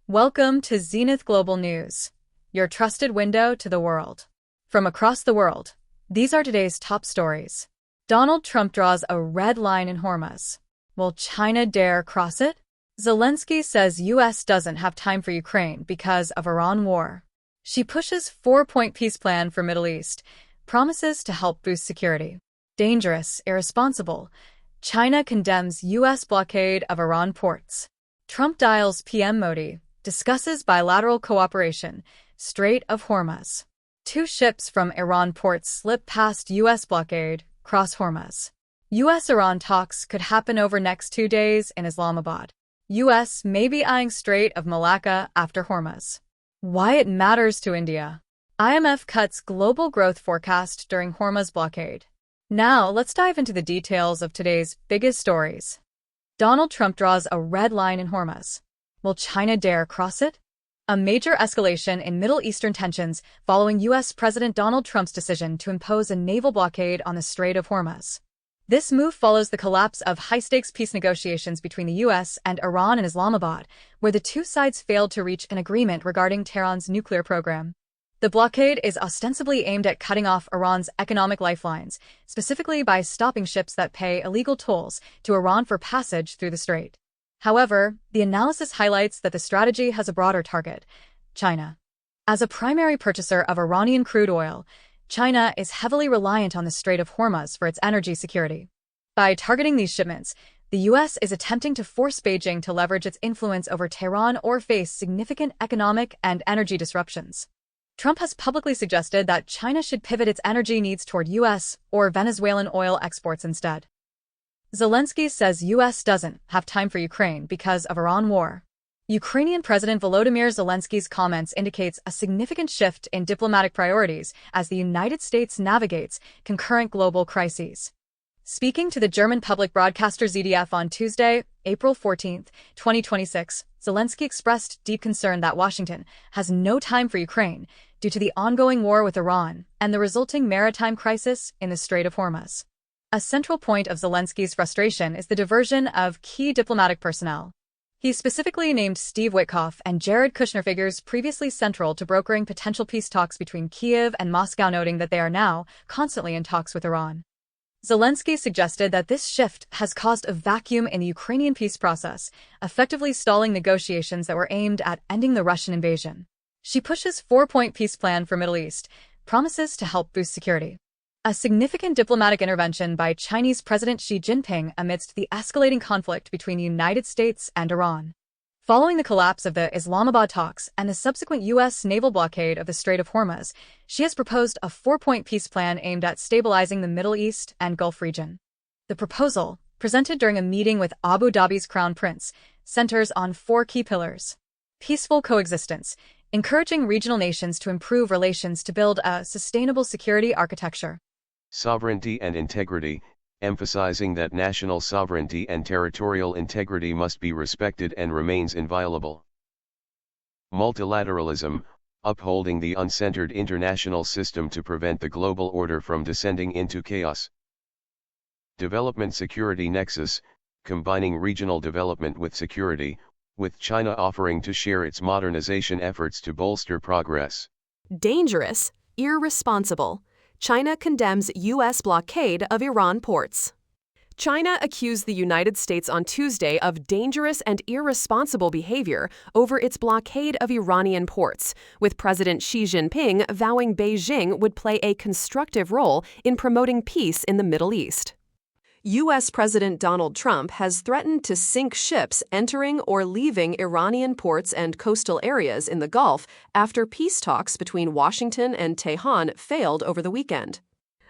Welcome to Zenith Global News, your trusted window to the world. From across the world, these are today's top stories. Donald Trump draws a red line in Hormuz. Will China dare cross it? Zelensky says U.S. doesn't have time for Ukraine because of Iran war. She pushes four-point peace plan for Middle East, promises to help boost security. Dangerous, irresponsible. China condemns U.S. blockade of Iran ports. Trump dials PM Modi, discusses bilateral cooperation, Strait of Hormuz. Two ships from Iran ports slip past U.S. blockade, cross Hormuz. U.S.-Iran talks could happen over next 2 days in Islamabad. U.S. may be eyeing Strait of Malacca after Hormuz. Why it matters to India. IMF cuts global growth forecast during Hormuz blockade. Now, let's dive into the details of today's biggest stories. Donald Trump draws a red line in Hormuz. Will China dare cross it? A major escalation in Middle Eastern tensions following U.S. President Donald Trump's decision to impose a naval blockade on the Strait of Hormuz. This move follows the collapse of high-stakes peace negotiations between the U.S. and Iran in Islamabad, where the two sides failed to reach an agreement regarding Tehran's nuclear program. The blockade is ostensibly aimed at cutting off Iran's economic lifelines, specifically by stopping ships that pay illegal tolls to Iran for passage through the strait. However, the analysis highlights that the strategy has a broader target: China. As a primary purchaser of Iranian crude oil, China is heavily reliant on the Strait of Hormuz for its energy security. By targeting these shipments, the U.S. is attempting to force Beijing to leverage its influence over Tehran or face significant economic and energy disruptions. Trump has publicly suggested that China should pivot its energy needs toward U.S. or Venezuelan oil exports instead. Zelensky says U.S. doesn't have time for Ukraine because of Iran war. Ukrainian President Volodymyr Zelensky's comments indicates a significant shift in diplomatic priorities as the United States navigates concurrent global crises. Speaking to the German public broadcaster ZDF on Tuesday, April 14, 2026, Zelensky expressed deep concern that Washington has no time for Ukraine due to the ongoing war with Iran and the resulting maritime crisis in the Strait of Hormuz. A central point of Zelensky's frustration is the diversion of key diplomatic personnel. He specifically named Steve Witkoff and Jared Kushner, figures previously central to brokering potential peace talks between Kyiv and Moscow, noting that they are now constantly in talks with Iran. Zelensky suggested that this shift has caused a vacuum in the Ukrainian peace process, effectively stalling negotiations that were aimed at ending the Russian invasion. She pushes four-point peace plan for Middle East, promises to help boost security. A significant diplomatic intervention by Chinese President Xi Jinping amidst the escalating conflict between the United States and Iran. Following the collapse of the Islamabad talks and the subsequent U.S. naval blockade of the Strait of Hormuz, Xi has proposed a four-point peace plan aimed at stabilizing the Middle East and Gulf region. The proposal, presented during a meeting with Abu Dhabi's Crown Prince, centers on four key pillars: peaceful coexistence, encouraging regional nations to improve relations to build a sustainable security architecture; sovereignty and integrity, emphasizing that national sovereignty and territorial integrity must be respected and remains inviolable; multilateralism, upholding the uncentered international system to prevent the global order from descending into chaos; development security nexus, combining regional development with security, with China offering to share its modernization efforts to bolster progress. Dangerous, irresponsible. China condemns U.S. blockade of Iran ports. China accused the United States on Tuesday of dangerous and irresponsible behavior over its blockade of Iranian ports, with President Xi Jinping vowing Beijing would play a constructive role in promoting peace in the Middle East. U.S. President Donald Trump has threatened to sink ships entering or leaving Iranian ports and coastal areas in the Gulf after peace talks between Washington and Tehran failed over the weekend.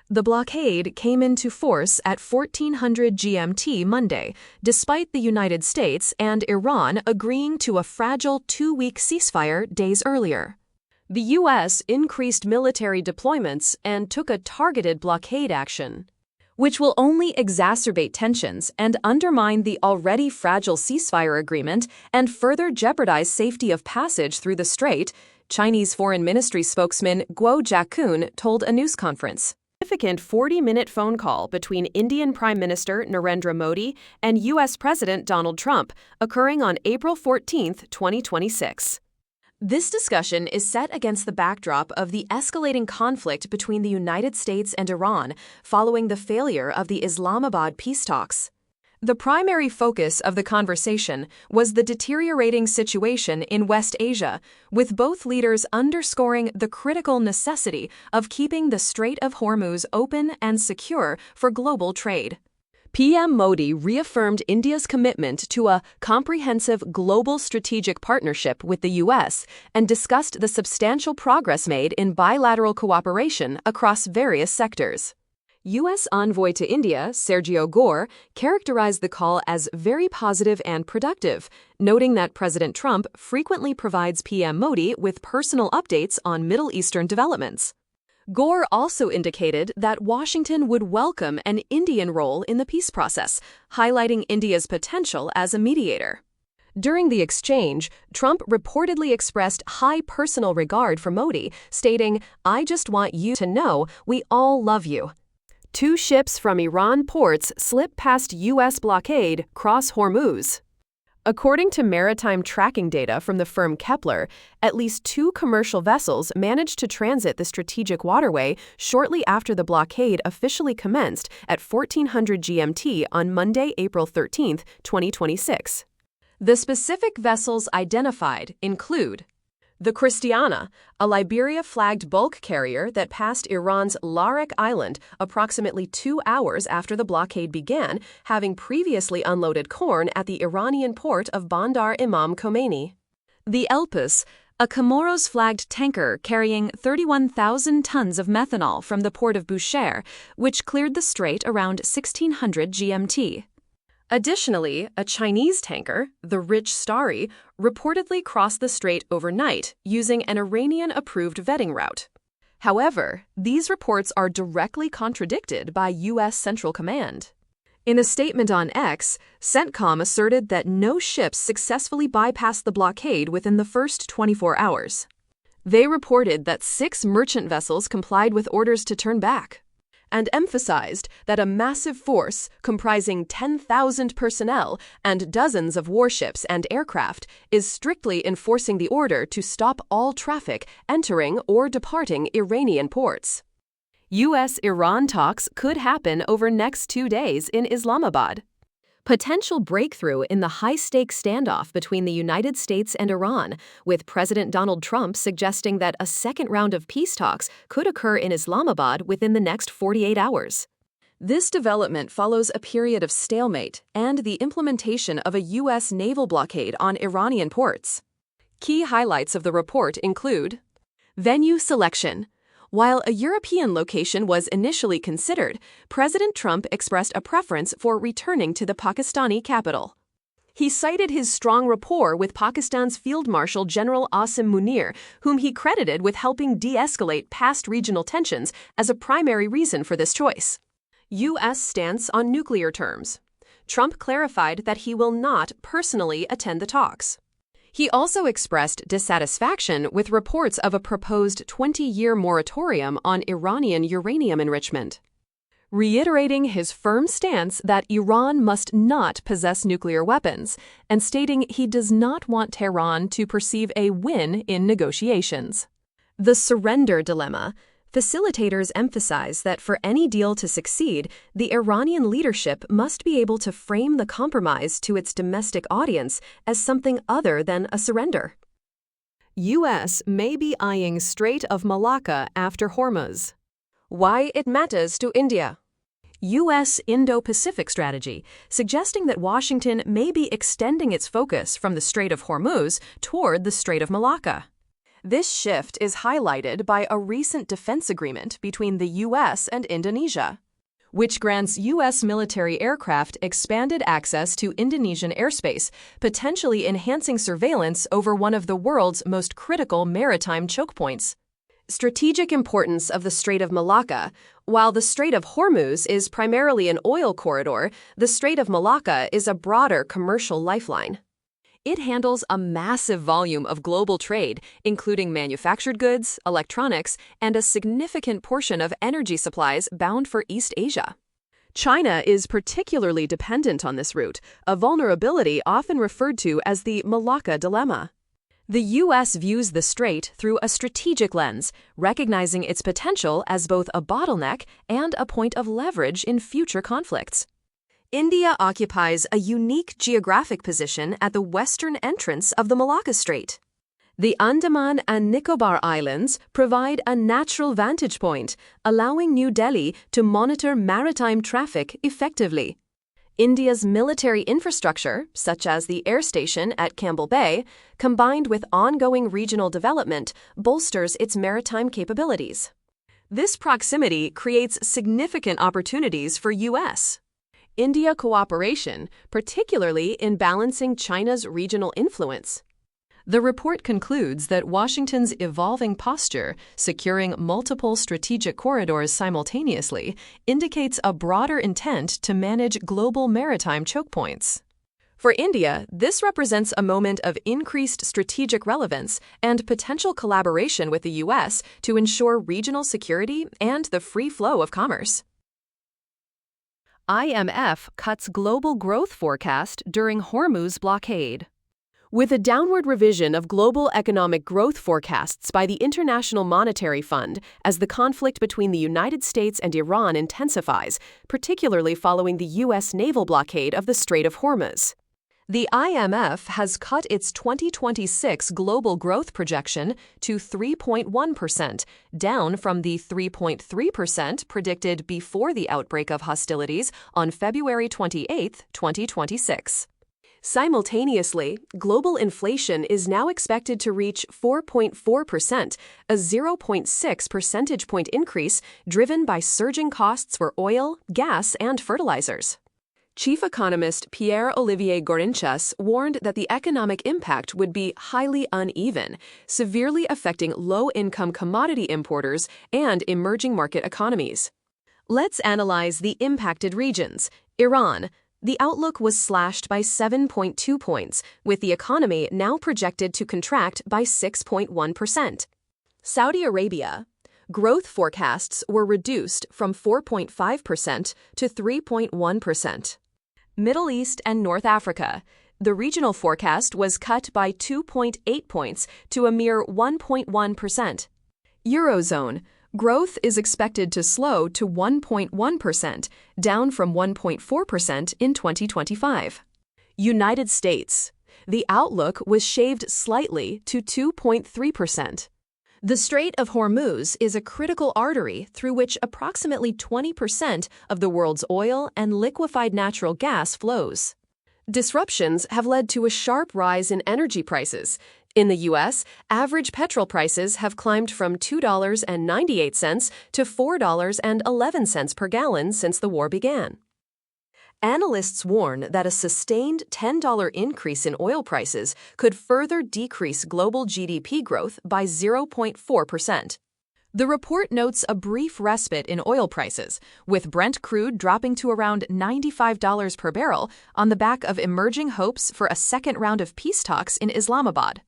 The blockade came into force at 1400 GMT Monday, despite the United States and Iran agreeing to a fragile 2-week ceasefire days earlier. The U.S. increased military deployments and took a targeted blockade action, which will only exacerbate tensions and undermine the already fragile ceasefire agreement and further jeopardize safety of passage through the strait, Chinese Foreign Ministry spokesman Guo Jiakun told a news conference. significant 40-minute phone call between Indian Prime Minister Narendra Modi and U.S. President Donald Trump, occurring on April 14, 2026. This discussion is set against the backdrop of the escalating conflict between the United States and Iran following the failure of the Islamabad peace talks. The primary focus of the conversation was the deteriorating situation in West Asia, with both leaders underscoring the critical necessity of keeping the Strait of Hormuz open and secure for global trade. PM Modi reaffirmed India's commitment to a comprehensive global strategic partnership with the U.S. and discussed the substantial progress made in bilateral cooperation across various sectors. U.S. envoy to India, Sergio Gore, characterized the call as very positive and productive, noting that President Trump frequently provides PM Modi with personal updates on Middle Eastern developments. Gore also indicated that Washington would welcome an Indian role in the peace process, highlighting India's potential as a mediator. During the exchange, Trump reportedly expressed high personal regard for Modi, stating, "I just want you to know we all love you." Two ships from Iran ports slip past U.S. blockade, cross Hormuz. According to maritime tracking data from the firm Kepler, at least 2 commercial vessels managed to transit the strategic waterway shortly after the blockade officially commenced at 1400 GMT on Monday, April 13, 2026. The specific vessels identified include the Christiana, a Liberia-flagged bulk carrier that passed Iran's Larak Island approximately 2 hours after the blockade began, having previously unloaded corn at the Iranian port of Bandar Imam Khomeini. The Elpis, a Comoros-flagged tanker carrying 31,000 tons of methanol from the port of Bushehr, which cleared the strait around 1600 GMT. Additionally, a Chinese tanker, the Rich Starry, reportedly crossed the strait overnight using an Iranian-approved vetting route. However, these reports are directly contradicted by U.S. Central Command. In a statement on X, CENTCOM asserted that no ships successfully bypassed the blockade within the first 24 hours. They reported that 6 merchant vessels complied with orders to turn back, and emphasized that a massive force comprising 10,000 personnel and dozens of warships and aircraft is strictly enforcing the order to stop all traffic entering or departing Iranian ports. U.S.-Iran talks could happen over next 2 days in Islamabad. Potential breakthrough in the high-stakes standoff between the United States and Iran, with President Donald Trump suggesting that a second round of peace talks could occur in Islamabad within the next 48 hours. This development follows a period of stalemate and the implementation of a U.S. naval blockade on Iranian ports. Key highlights of the report include venue selection. While a European location was initially considered, President Trump expressed a preference for returning to the Pakistani capital. He cited his strong rapport with Pakistan's Field Marshal General Asim Munir, whom he credited with helping de-escalate past regional tensions, as a primary reason for this choice. U.S. stance on nuclear terms. Trump clarified that he will not personally attend the talks. He also expressed dissatisfaction with reports of a proposed 20-year moratorium on Iranian uranium enrichment, reiterating his firm stance that Iran must not possess nuclear weapons, and stating he does not want Tehran to perceive a win in negotiations. The surrender dilemma. Facilitators emphasize that for any deal to succeed, the Iranian leadership must be able to frame the compromise to its domestic audience as something other than a surrender. U.S. may be eyeing Strait of Malacca after Hormuz. Why it matters to India. U.S. Indo-Pacific strategy, suggesting that Washington may be extending its focus from the Strait of Hormuz toward the Strait of Malacca. This shift is highlighted by a recent defense agreement between the U.S. and Indonesia, which grants U.S. military aircraft expanded access to Indonesian airspace, potentially enhancing surveillance over one of the world's most critical maritime choke points. Strategic importance of the Strait of Malacca. While the Strait of Hormuz is primarily an oil corridor, the Strait of Malacca is a broader commercial lifeline. It handles a massive volume of global trade, including manufactured goods, electronics, and a significant portion of energy supplies bound for East Asia. China is particularly dependent on this route, a vulnerability often referred to as the Malacca dilemma. The U.S. views the strait through a strategic lens, recognizing its potential as both a bottleneck and a point of leverage in future conflicts. India occupies a unique geographic position at the western entrance of the Malacca Strait. The Andaman and Nicobar Islands provide a natural vantage point, allowing New Delhi to monitor maritime traffic effectively. India's military infrastructure, such as the air station at Campbell Bay, combined with ongoing regional development, bolsters its maritime capabilities. This proximity creates significant opportunities for U.S. India cooperation, particularly in balancing China's regional influence. The report concludes that Washington's evolving posture, securing multiple strategic corridors simultaneously, indicates a broader intent to manage global maritime choke points. For India, this represents a moment of increased strategic relevance and potential collaboration with the U.S. to ensure regional security and the free flow of commerce. IMF cuts global growth forecast during Hormuz blockade. With a downward revision of global economic growth forecasts by the International Monetary Fund as the conflict between the United States and Iran intensifies, particularly following the U.S. naval blockade of the Strait of Hormuz. The IMF has cut its 2026 global growth projection to 3.1%, down from the 3.3% predicted before the outbreak of hostilities on February 28, 2026. Simultaneously, global inflation is now expected to reach 4.4%, a 0.6 percentage point increase driven by surging costs for oil, gas, and fertilizers. Chief economist Pierre-Olivier Gourinchas warned that the economic impact would be highly uneven, severely affecting low-income commodity importers and emerging market economies. Let's analyze the impacted regions. Iran. The outlook was slashed by 7.2 points, with the economy now projected to contract by 6.1%. Saudi Arabia. Growth forecasts were reduced from 4.5% to 3.1%. Middle East and North Africa. The regional forecast was cut by 2.8 points to a mere 1.1%. Eurozone. Growth is expected to slow to 1.1%, down from 1.4% in 2025. United States. The outlook was shaved slightly to 2.3%. The Strait of Hormuz is a critical artery through which approximately 20% of the world's oil and liquefied natural gas flows. Disruptions have led to a sharp rise in energy prices. In the U.S., average petrol prices have climbed from $2.98 to $4.11 per gallon since the war began. Analysts warn that a sustained $10 increase in oil prices could further decrease global GDP growth by 0.4%. The report notes a brief respite in oil prices, with Brent crude dropping to around $95 per barrel on the back of emerging hopes for a second round of peace talks in Islamabad.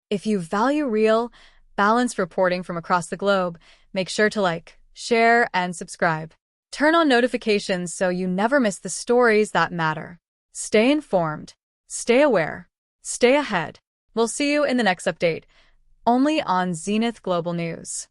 If you value real, balanced reporting from across the globe, make sure to like, share, and subscribe. Turn on notifications so you never miss the stories that matter. Stay informed, stay aware, stay ahead. We'll see you in the next update, only on Zenith Global News.